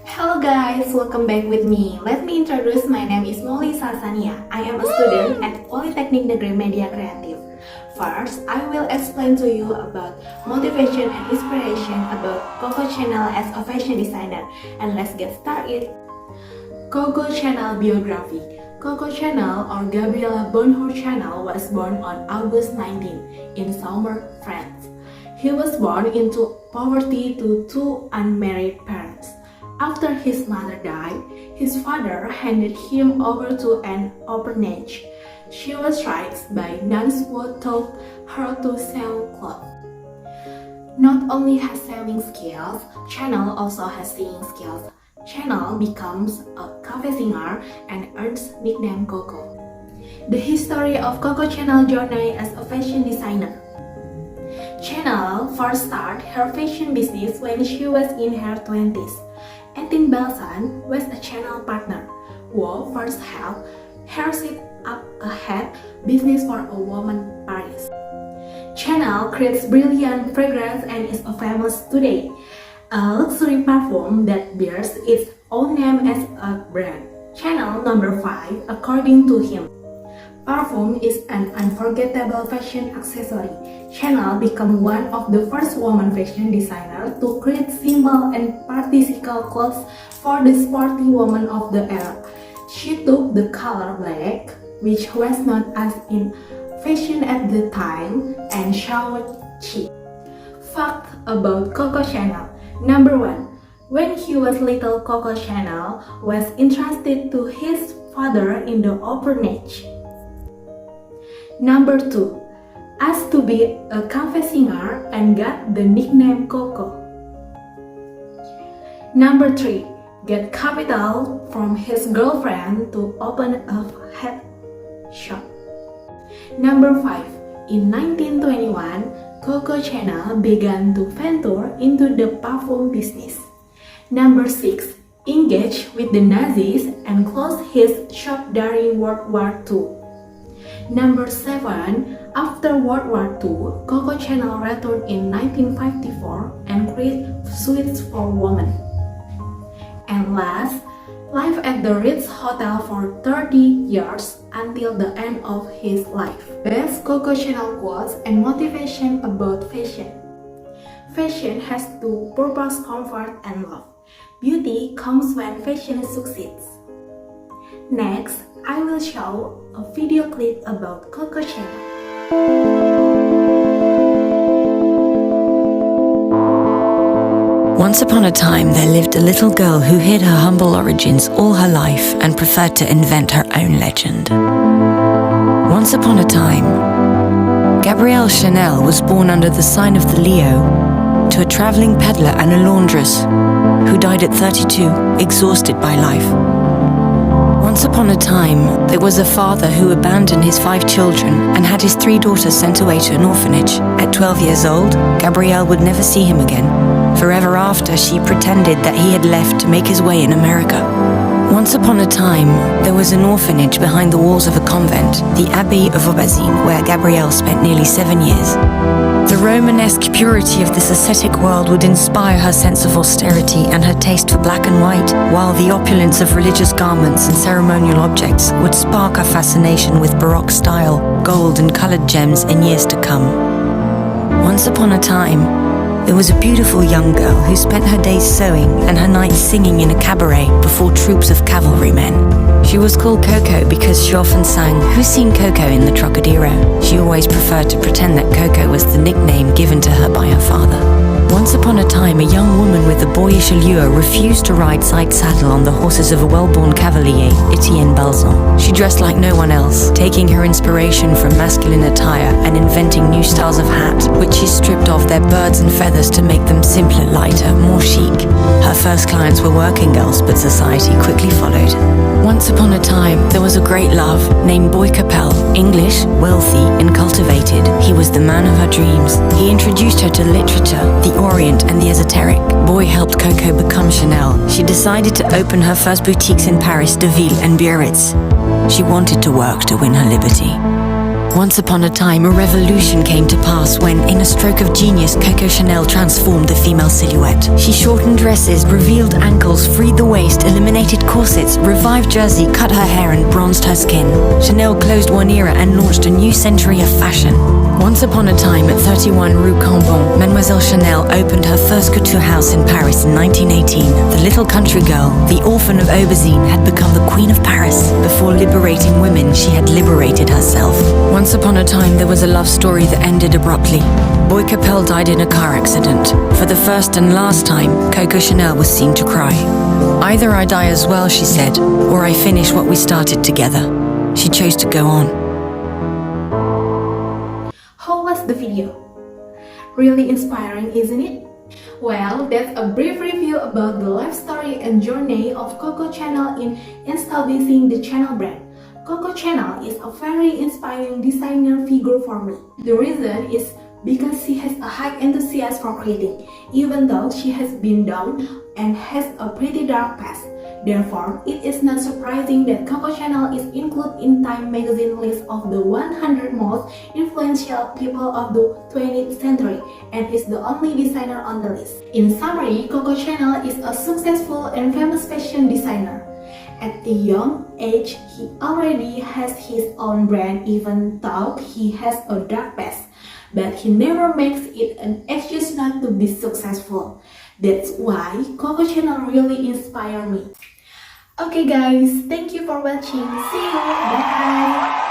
Hello guys, welcome back with me. Let me introduce, my name is Salsania. I am a student at Polytechnic Degree Media Creative. First, I will explain to you about motivation and inspiration about Coco channel as a fashion designer. And let's get started. Coco channel biography. Coco channel or Gabriela Bonheur channel was born on August 19 in Saumur, France. He was born into poverty to two unmarried parents. After his mother died, his father handed him over to an orphanage. She was raised by nuns who taught her to sew clothes. Not only has sewing skills, Channel also has singing skills. Channel becomes a cafe singer and earns nickname Coco. The history of Coco Channel journey as a fashion designer. Channel first started her fashion business when she was in her 20s. Etin Belson was a Channel partner who first helped her set up a hat business for a woman Paris. Channel creates brilliant fragrance and is famous today, a luxury perfume that bears its own name as a brand. Channel number 5, according to him. Perfume is an unforgettable fashion accessory. Channel became one of the first woman fashion designers to create simple and practical clothes for the sporty woman of the era. She took the color black, which was not as in fashion at the time, and showed chic. Fact about Coco Channel. Number 1. When he was little, Coco Channel was entrusted to his father in the orphanage. Number 2. Asked to be a cafe singer and got the nickname Coco. Number 3. Get capital from his girlfriend to open a hat shop. Number 5. In 1921, Coco Channel began to venture into the perfume business. Number 6. Engaged with the Nazis and closed his shop during World War II. Number 7. After World War II, Coco Channel returned in 1954 and created suites for women. And last, lived at the Ritz Hotel for 30 years until the end of his life. Best Coco Channel quotes and motivation about fashion. Fashion has two purposes: comfort and love. Beauty comes when fashion succeeds. Next, I will show a video clip about Coco Channel. Once upon a time, there lived a little girl who hid her humble origins all her life and preferred to invent her own legend. Once upon a time, Gabrielle Chanel was born under the sign of the Leo to a traveling peddler and a laundress who died at 32, exhausted by life. Once upon a time, there was a father who abandoned his 5 children and had his 3 daughters sent away to an orphanage. At 12 years old, Gabrielle would never see him again. Forever after, she pretended that he had left to make his way in America. Once upon a time, there was an orphanage behind the walls of a convent, the Abbey of Aubazine, where Gabrielle spent nearly 7 years. The Romanesque purity of this ascetic world would inspire her sense of austerity and her taste for black and white, while the opulence of religious garments and ceremonial objects would spark her fascination with Baroque style, gold and colored gems in years to come. Once upon a time, there was a beautiful young girl who spent her days sewing and her nights singing in a cabaret before troops of cavalrymen. She was called Coco because she often sang "Who's Seen Coco" in the Trocadero. She always preferred to pretend that Coco was the nickname given to her by her father. Once upon a time, a young woman with a boyish allure refused to ride side saddle on the horses of a well-born cavalier, Etienne Balzan. She dressed like no one else, taking her inspiration from masculine attire and inventing new styles of hat, which she stripped off their birds and feathers to make them simpler, lighter, more chic. Her first clients were working girls, but society quickly followed. Once upon a time, there was a great love named Boy Capel, English, wealthy, and cultivated. He was the man of her dreams. He introduced her to literature, the Orient, and the esoteric. Boy helped Coco become Chanel. She decided to open her first boutiques in Paris, Deauville, and Biarritz. She wanted to work to win her liberty. Once upon a time, a revolution came to pass when, in a stroke of genius, Coco Chanel transformed the female silhouette. She shortened dresses, revealed ankles, freed the waist, eliminated corsets, revived jersey, cut her hair and bronzed her skin. Chanel closed one era and launched a new century of fashion. Once upon a time, at 31 Rue Cambon, Mademoiselle Chanel opened her first couture house in Paris in 1918. The little country girl, the orphan of Aubusine, had become the queen of Paris. Before liberating women, she had liberated herself. Once upon a time, there was a love story that ended abruptly. Boy Capel died in a car accident. For the first and last time, Coco Chanel was seen to cry. Either I die as well, she said, or I finish what we started together. She chose to go on. How was the video? Really inspiring, isn't it? Well, that's a brief review about the life story and journey of Coco Chanel in establishing the Chanel brand. Coco Chanel is a very inspiring designer figure for me. The reason is because she has a high enthusiasm for creating, even though she has been down and has a pretty dark past. Therefore, it is not surprising that Coco Chanel is included in Time magazine list of the 100 most influential people of the 20th century and is the only designer on the list. In summary, Coco Chanel is a successful and famous fashion designer. At a young age, he already has his own brand even though he has a dark past. But he never makes it an excuse not to be successful. That's why Coco Chanel really inspires me. Okay guys, thank you for watching. See you. Bye.